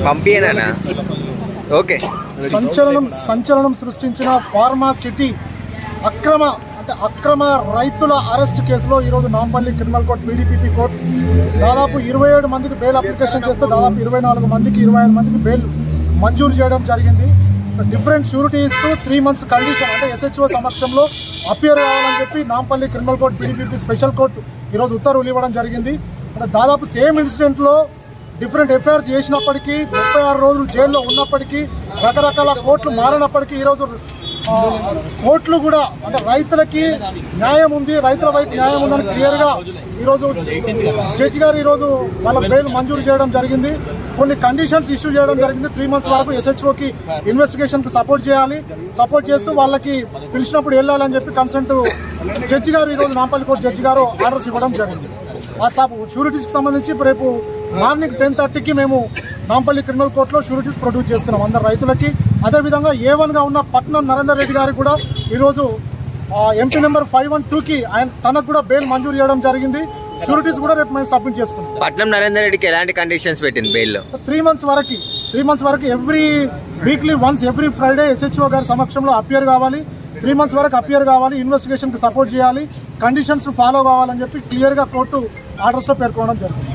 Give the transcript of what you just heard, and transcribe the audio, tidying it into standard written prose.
పంపియేనా okay సంచలనం సృష్టించిన pharma city అక్రమ రైతుల అరెస్ట్ కేసులో ఈరోజు Nampally criminal court PDPP court దాదాపు 27 మందికి బెయిల్ అప్లికేషన్ చేస్తే దాదాపు 24 మందికి 25 మందికి బెయిల్ మంజూరు చేయడం జరిగింది. డిఫరెంట్ షూరిటీ ఇస్తూ 3 months కండిషన్ అంటే ఎస్హెచ్ఓ సమక్షంలో అపియర్ కావాలని చెప్పి Nampally criminal court PDPP special court ఈరోజు ఉత్తర్వులు ఇవ్వడం జరిగింది. దాదాపు సేమ్ ఇన్సిడెంట్లో డిఫరెంట్ ఎఫ్ఐఆర్ చేసినప్పటికీ 36 రోజులు జైల్లో ఉన్నప్పటికీ రకరకాల కోర్టులు మారినప్పటికీ ఈరోజు కోర్టులు కూడా అంటే రైతులకి న్యాయం ఉంది, రైతుల వైపు న్యాయం ఉందని క్లియర్గా ఈరోజు జడ్జి గారు ఈరోజు వాళ్ళ బెయిల్ మంజూరు చేయడం జరిగింది. కొన్ని కండిషన్స్ ఇష్యూ చేయడం జరిగింది. 3 months వరకు ఎస్హెచ్ఓకి ఇన్వెస్టిగేషన్కి సపోర్ట్ చేస్తూ వాళ్ళకి పిలిచినప్పుడు వెళ్ళాలని చెప్పి కన్సెంట్ జడ్జి గారు ఈరోజు నాంపల్లి కోర్టు జడ్జి గారు ఆర్డర్స్ ఇవ్వడం జరిగింది. ఆ షూరిటీస్కి సంబంధించి రేపు మార్నింగ్ 10:30కి మేము నాంపల్లి క్రిమినల్ కోర్టులో షూరిటీస్ ప్రొడ్యూస్ చేస్తున్నాం అందరు రైతులకి. అదేవిధంగా A1గా ఉన్న పట్నం నరేందర్ రెడ్డి గారికి కూడా ఈరోజు ఎంపీ నెంబర్ 512కి తనకు కూడా బెయిల్ మంజూరు చేయడం జరిగింది. షూరిటీస్ కూడా రేపు మేము సబ్మిట్ చేస్తున్నాం. పట్నం నరేందర్ రెడ్డికి ఎలాంటి కండిషన్స్ పెట్టింది బెయిల్లో? 3 months వరకు every weekly once every Friday SHO గారి సమక్షంలో అపియర్ కావాలి. 3 months వరకు అపియర్ కావాలి, ఇన్వెస్టిగేషన్కి సపోర్ట్ చేయాలి, కండిషన్స్ ఫాలో కావాలని చెప్పి క్లియర్గా కోర్టు ఆర్డర్స్లో పేర్కొనడం జరిగింది.